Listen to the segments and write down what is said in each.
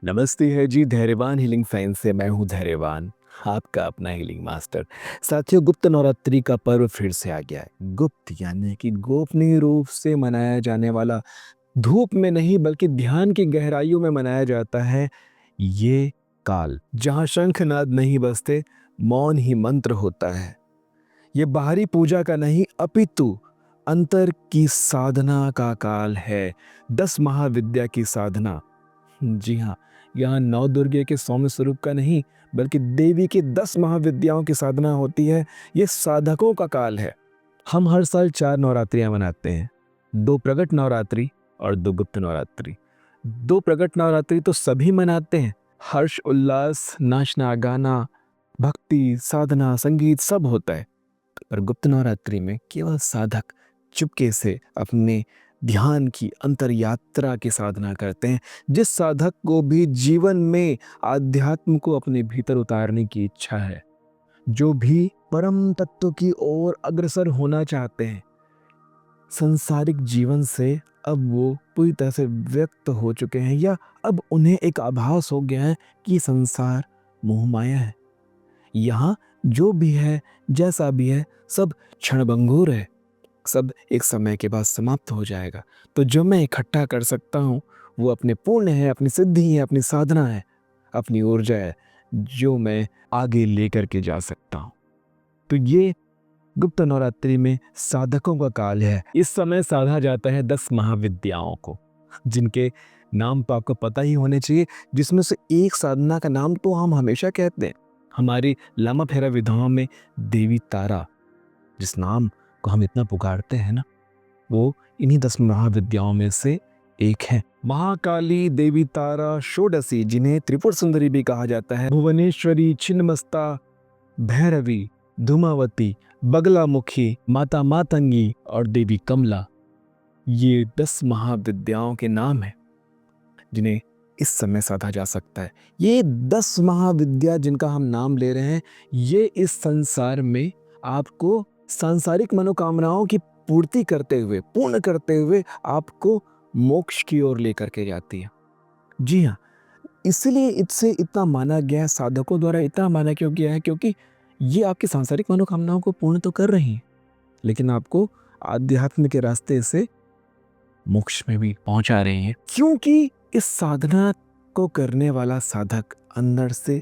नमस्ते है जी, धैर्यवान हीलिंग साइंस से मैं हूँ धैर्यवान, आपका अपना हीलिंग मास्टर। साथियों, गुप्त नवरात्रि का पर्व फिर से आ गया है। गुप्त यानी कि गोपनीय रूप से मनाया जाने वाला, धूप में नहीं बल्कि ध्यान की गहराइयों में मनाया जाता है ये काल, जहाँ शंखनाद नहीं बजते, मौन ही मंत्र होता है। ये बाहरी पूजा का नहीं अपितु अंतर की साधना का काल है। 10 महाविद्या की साधना। जी हाँ, यहाँ नौ दुर्गे के सौम्य स्वरूप का नहीं बल्कि देवी की 10 महाविद्याओं की साधना होती है। ये साधकों का काल है। हम हर साल 4 नवरात्रियां मनाते हैं, 2 प्रगट नवरात्रि और 2 गुप्त नवरात्रि। 2 प्रगट नवरात्रि तो सभी मनाते हैं, हर्ष उल्लास, नाचना गाना, भक्ति साधना संगीत सब होता है। पर गुप्त नवरात्रि में केवल साधक चुपके से अपने ध्यान की अंतर यात्रा की साधना करते हैं। जिस साधक को भी जीवन में आध्यात्म को अपने भीतर उतारने की इच्छा है, जो भी परम तत्व की ओर अग्रसर होना चाहते हैं, संसारिक जीवन से अब वो पूरी तरह से व्यक्त हो चुके हैं, या अब उन्हें एक आभास हो गया है कि संसार मोहमाया है। यहाँ जो भी है, जैसा भी है, सब क्षणभंगुर है, सब एक समय के बाद समाप्त हो जाएगा। तो जो मैं इकट्ठा कर सकता हूँ वो अपने पुण्य है, अपनी सिद्धि है, अपनी साधना है, अपनी ऊर्जा है, जो मैं आगे लेकर के जा सकता हूँ। तो ये गुप्त नवरात्रि में साधकों का काल है। इस समय साधा जाता है 10 महाविद्याओं को, जिनके नाम तो आपको पता ही होने चाहिए, जिसमें से एक साधना का नाम तो हम हमेशा कहते हैं। हमारी लामा फेरा विधाओं में देवी तारा, जिस नाम को हम इतना पुकारते हैं ना, वो इन्हीं 10 महाविद्याओं में से एक है। महाकाली, देवी तारा, षोडशी, जिन्हें त्रिपुर सुंदरी भी कहा जाता है, भुवनेश्वरी, छिन्नमस्ता, भैरवी, धूमावती, बगलामुखी, माता मातंगी और देवी कमला, ये 10 महाविद्याओं के नाम हैं जिन्हें इस समय साधा जा सकता है। ये 10 महाविद्या जिनका हम नाम ले रहे हैं, ये इस संसार में आपको सांसारिक मनोकामनाओं की पूर्ति करते हुए, पूर्ण करते हुए आपको मोक्ष की ओर लेकर के जाती है। जी हाँ, इसलिए इससे इतना माना गया है, साधकों द्वारा इतना माना क्यों गया है, क्योंकि ये आपकी सांसारिक मनोकामनाओं को पूर्ण तो कर रही हैं, लेकिन आपको आध्यात्म के रास्ते से मोक्ष में भी पहुंचा रहे हैं। क्योंकि इस साधना को करने वाला साधक अंदर से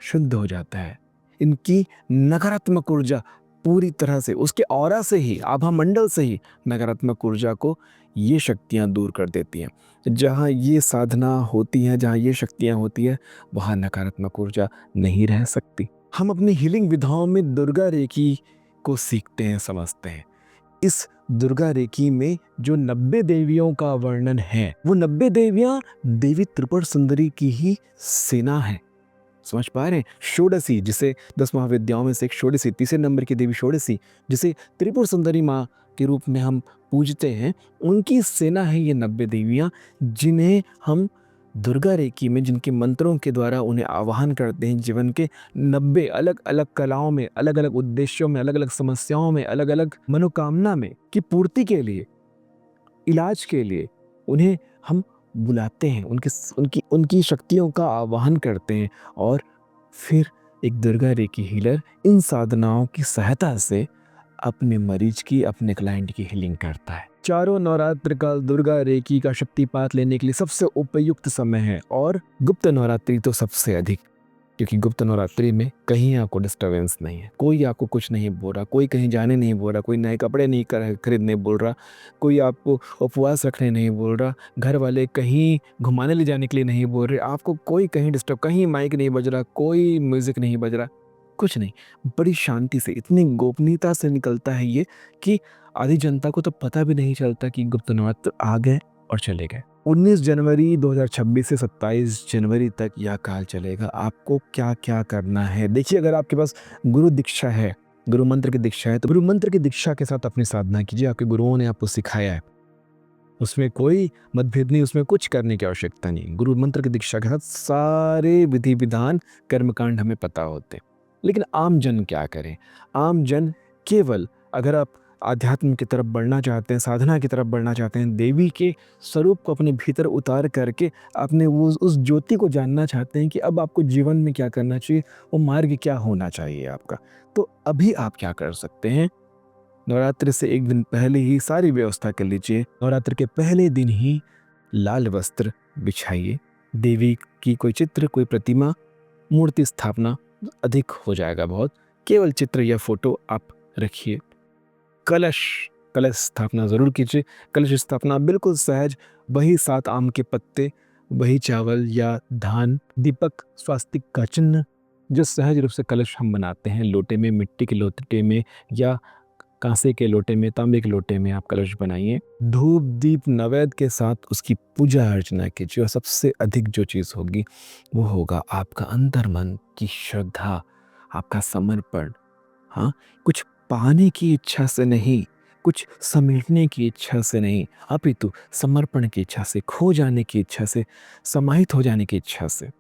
शुद्ध हो जाता है। इनकी नकारात्मक ऊर्जा पूरी तरह से, उसके ऑरा से ही, आभा मंडल से ही नकारात्मक ऊर्जा को ये शक्तियां दूर कर देती हैं। जहाँ ये साधना होती है, जहाँ ये शक्तियां होती है, वहाँ नकारात्मक ऊर्जा नहीं रह सकती। हम अपनी हीलिंग विधाओं में दुर्गा रेकी को सीखते हैं, समझते हैं। इस दुर्गा रेकी में जो 90 देवियों का वर्णन है, वो 90 देवियां देवी त्रिपुर सुंदरी की ही सेना है। समझ पा रहे हैं? षोडशी, जिसे 10 महाविद्याओं में से एक षोडशी, तीसरे नंबर की देवी षोडशी, जिसे त्रिपुर सुंदरी माँ के रूप में हम पूजते हैं, उनकी सेना है ये 90 देवियां, जिन्हें हम दुर्गा रेकी में, जिनके मंत्रों के द्वारा उन्हें आवाहन करते हैं, जीवन के 90 अलग अलग कलाओं में, अलग अलग उद्देश्यों में, अलग अलग समस्याओं में, अलग अलग मनोकामना में की पूर्ति के लिए, इलाज के लिए उन्हें हम बुलाते हैं, उनकी उनकी उनकी शक्तियों का आवाहन करते हैं। और फिर एक दुर्गा रेकी हीलर इन साधनाओं की सहायता से अपने मरीज की, अपने क्लाइंट की हीलिंग करता है। चारों नवरात्र काल दुर्गा रेकी का शक्तिपात लेने के लिए सबसे उपयुक्त समय है, और गुप्त नवरात्रि तो सबसे अधिक, क्योंकि गुप्त नवरात्रि में कहीं आपको डिस्टर्बेंस नहीं है, कोई आपको कुछ नहीं बोल रहा, कोई कहीं जाने नहीं बोल रहा, कोई नए कपड़े नहीं खरीदने बोल रहा, कोई आपको उपवास रखने नहीं बोल रहा, घर वाले कहीं घुमाने ले जाने के लिए नहीं बोल रहे, आपको कोई कहीं डिस्टर्ब, कहीं माइक नहीं बज रहा, कोई म्यूजिक नहीं बज रहा, कुछ नहीं। बड़ी शांति से, इतनी गोपनीयता से निकलता है ये कि आधी जनता को तो पता भी नहीं चलता कि गुप्त नवरात्र आ गए और चले गए। 19 जनवरी 2026 से 27 जनवरी तक यह काल चलेगा। आपको क्या क्या करना है, देखिए, अगर आपके पास गुरु दीक्षा है, गुरु मंत्र की दीक्षा है, तो गुरु मंत्र की दीक्षा के साथ अपनी साधना कीजिए। आपके गुरुओं ने आपको सिखाया है, उसमें कोई मतभेद नहीं, उसमें कुछ करने की आवश्यकता नहीं। गुरु मंत्र की दीक्षा के साथ सारे विधि विधान, कर्मकांड हमें पता होते हैं। लेकिन आम जन क्या करें? आम जन केवल, अगर आप आध्यात्म की तरफ बढ़ना चाहते हैं, साधना की तरफ बढ़ना चाहते हैं, देवी के स्वरूप को अपने भीतर उतार करके अपने वो उस ज्योति को जानना चाहते हैं कि अब आपको जीवन में क्या करना चाहिए, वो मार्ग क्या होना चाहिए आपका, तो अभी आप क्या कर सकते हैं, नवरात्रि से एक दिन पहले ही सारी व्यवस्था कर लीजिए। नवरात्रि के पहले दिन ही लाल वस्त्र बिछाइए, देवी की कोई चित्र, कोई प्रतिमा, मूर्ति स्थापना अधिक हो जाएगा बहुत, केवल चित्र या फोटो आप रखिए। कलश कलश स्थापना ज़रूर कीजिए। कलश स्थापना बिल्कुल सहज, वही 7 आम के पत्ते, वही चावल या धान, दीपक, स्वास्तिक का चिन्ह, जो सहज रूप से कलश हम बनाते हैं लोटे में, मिट्टी के लोटे में या कांसे के लोटे में, तांबे के लोटे में आप कलश बनाइए। धूप दीप नैवेद्य के साथ उसकी पूजा अर्चना कीजिए और सबसे अधिक जो चीज़ होगी वो होगा आपका अंतर्मन की श्रद्धा, आपका समर्पण। हाँ, कुछ पाने की इच्छा से नहीं, कुछ समेटने की इच्छा से नहीं, अपितु समर्पण की इच्छा से, खो जाने की इच्छा से, समाहित हो जाने की इच्छा से।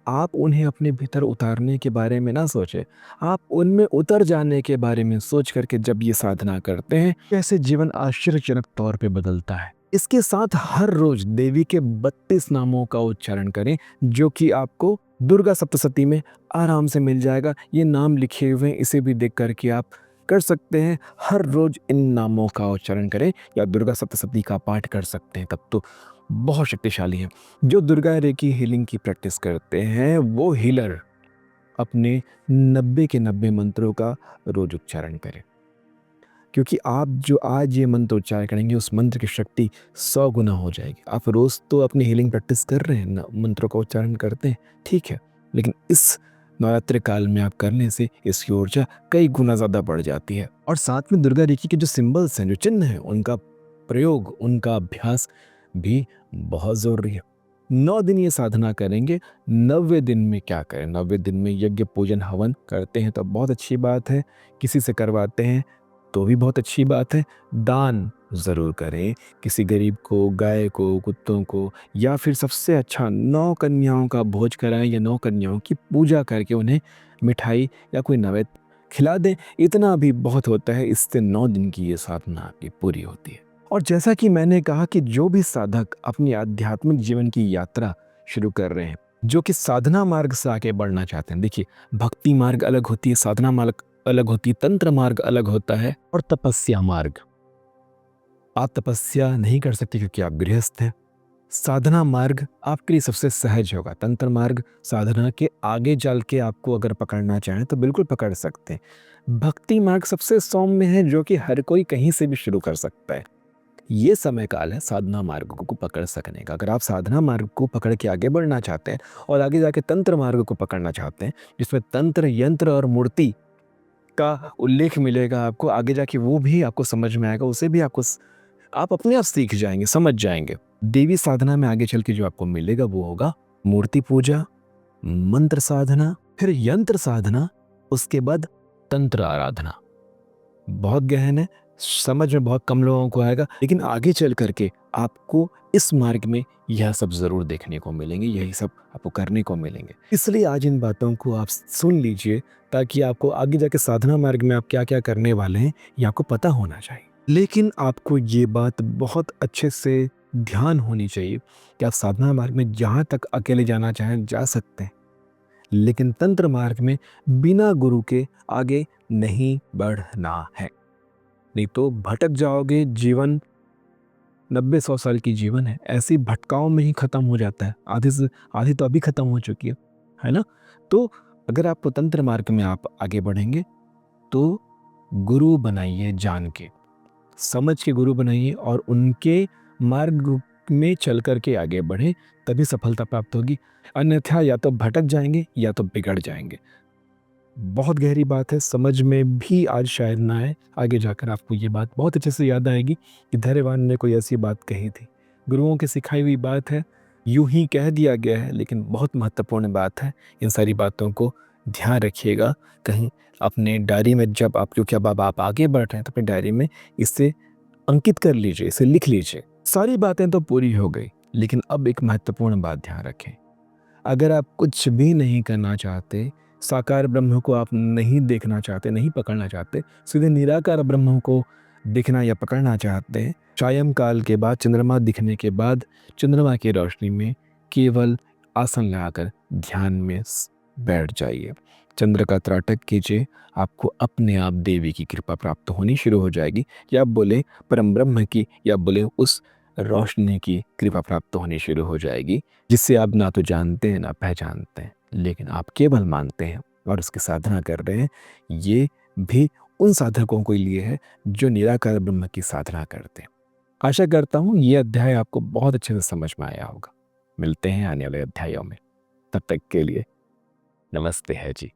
आप उन्हें अपने भीतर उतारने के बारे में ना सोचें, आप उनमें उतर जाने के बारे में सोच करके जब ये साधना करते हैं, कैसे जीवन आश्चर्यजनक तौर पे बदलता है। इसके साथ हर रोज देवी के 32 नामों का उच्चारण करें, जो कि आपको दुर्गा सप्तशती में आराम से मिल जाएगा। ये नाम लिखे हुए हैं, इसे भी देख करके आप कर सकते हैं। हर रोज इन नामों का उच्चारण करें या दुर्गा सप्तशती का पाठ कर सकते हैं, तब तो बहुत शक्तिशाली है। जो दुर्गा रेकी हीलिंग की प्रैक्टिस करते हैं वो हीलर अपने 90 के 90 मंत्रों का रोज उच्चारण करें, क्योंकि आप जो आज ये मंत्र उच्चारण करेंगे उस मंत्र की शक्ति 100 गुना हो जाएगी। आप रोज तो अपनी हीलिंग प्रैक्टिस कर रहे हैं ना, मंत्रों का उच्चारण करते हैं, ठीक है, लेकिन इस नवरात्रि काल में आप करने से इसकी ऊर्जा कई गुना ज़्यादा बढ़ जाती है। और साथ में दुर्गा रेकी के जो सिंबल्स हैं, जो चिन्ह हैं, उनका प्रयोग, उनका अभ्यास भी बहुत ज़रूरी है। 9 दिन ये साधना करेंगे। 90वें दिन में क्या करें? 90वें दिन में यज्ञ पूजन हवन करते हैं तो बहुत अच्छी बात है, किसी से करवाते हैं तो भी बहुत अच्छी बात है। दान ज़रूर करें, किसी गरीब को, गाय को, कुत्तों को, या फिर सबसे अच्छा 9 कन्याओं का भोज कराएं या 9 कन्याओं की पूजा करके उन्हें मिठाई या कोई नैवेद्य खिला दें। इतना भी बहुत होता है, इससे 9 दिन की ये साधना आपकी पूरी होती है। और जैसा कि मैंने कहा कि जो भी साधक अपनी आध्यात्मिक जीवन की यात्रा शुरू कर रहे हैं, जो कि साधना मार्ग से आगे बढ़ना चाहते हैं, देखिए भक्ति मार्ग अलग होती है, साधना मार्ग अलग होती है, तंत्र मार्ग अलग होता है, और तपस्या मार्ग। आप तपस्या नहीं कर सकते क्योंकि आप गृहस्थ हैं। साधना मार्ग आपके लिए सबसे सहज होगा। तंत्र मार्ग साधना के आगे चल के आपको अगर पकड़ना चाहें तो बिल्कुल पकड़ सकते हैं। भक्ति मार्ग सबसे सौम्य है, जो कि हर कोई कहीं से भी शुरू कर सकता है। ये समय काल है साधना मार्ग को पकड़ सकने का। अगर आप साधना मार्ग को पकड़ के आगे बढ़ना चाहते हैं और आगे जाके तंत्र मार्ग को पकड़ना चाहते हैं, जिसमें तंत्र, यंत्र और मूर्ति का उल्लेख मिलेगा आपको, आगे जाके वो भी आपको समझ में आएगा, उसे भी आप अपने आप सीख जाएंगे, समझ जाएंगे। देवी साधना में आगे चल के जो आपको मिलेगा वो होगा मूर्ति पूजा, मंत्र साधना, फिर यंत्र साधना, उसके बाद तंत्र आराधना। बहुत गहन है, समझ में बहुत कम लोगों को आएगा, लेकिन आगे चल करके आपको इस मार्ग में यह सब जरूर देखने को मिलेंगे, यही सब आपको करने को मिलेंगे। इसलिए आज इन बातों को आप सुन लीजिए, ताकि आपको आगे जाके साधना मार्ग में आप क्या क्या करने वाले हैं ये आपको पता होना चाहिए। लेकिन आपको ये बात बहुत अच्छे से ध्यान होनी चाहिए कि आप साधना मार्ग में जहाँ तक अकेले जाना चाहें जा सकते हैं, लेकिन तंत्र मार्ग में बिना गुरु के आगे नहीं बढ़ना है, नहीं तो भटक जाओगे। जीवन 90-100 साल की जीवन है, ऐसी भटकाओं में ही खत्म हो जाता है। आधी तो अभी खत्म हो चुकी है ना। तो अगर आप तंत्र मार्ग में आप आगे बढ़ेंगे तो गुरु बनाइए, जान के समझ के गुरु बनाइए और उनके मार्ग में चल करके आगे बढ़े, तभी सफलता प्राप्त होगी। अन्यथा या तो भटक जाएंगे या तो बिगड़ जाएंगे। बहुत गहरी बात है, समझ में भी आज शायद ना आए, आगे जाकर आपको ये बात बहुत अच्छे से याद आएगी कि धैर्यवान ने कोई ऐसी बात कही थी। गुरुओं की सिखाई हुई बात है, यूं ही कह दिया गया है, लेकिन बहुत महत्वपूर्ण बात है। इन सारी बातों को ध्यान रखिएगा, कहीं अपने डायरी में जब आप, क्योंकि अब आप आगे बढ़ रहे हैं तो अपनी डायरी में इसे अंकित कर लीजिए, इसे लिख लीजिए। सारी बातें तो पूरी हो गई, लेकिन अब एक महत्वपूर्ण बात ध्यान रखें। अगर आप कुछ भी नहीं करना चाहते, साकार ब्रह्म को आप नहीं देखना चाहते, नहीं पकड़ना चाहते, सीधे निराकार ब्रह्म को देखना या पकड़ना चाहते हैं, सायंकाल के बाद चंद्रमा दिखने के बाद चंद्रमा की रोशनी में केवल आसन लगाकर ध्यान में बैठ जाइए। चंद्र का त्राटक कीजिए, आपको अपने आप देवी की कृपा प्राप्त होनी शुरू हो जाएगी, या बोले परम ब्रह्म की, या बोले उस रोशनी की कृपा प्राप्त होनी शुरू हो जाएगी, जिससे आप ना तो जानते हैं ना पहचानते हैं, लेकिन आप केवल मानते हैं और उसकी साधना कर रहे हैं। ये भी उन साधकों के लिए है जो निराकार ब्रह्म की साधना करते हैं। आशा करता हूँ ये अध्याय आपको बहुत अच्छे से समझ में आया होगा। मिलते हैं आने वाले अध्यायों में, तब तक के लिए नमस्ते है जी।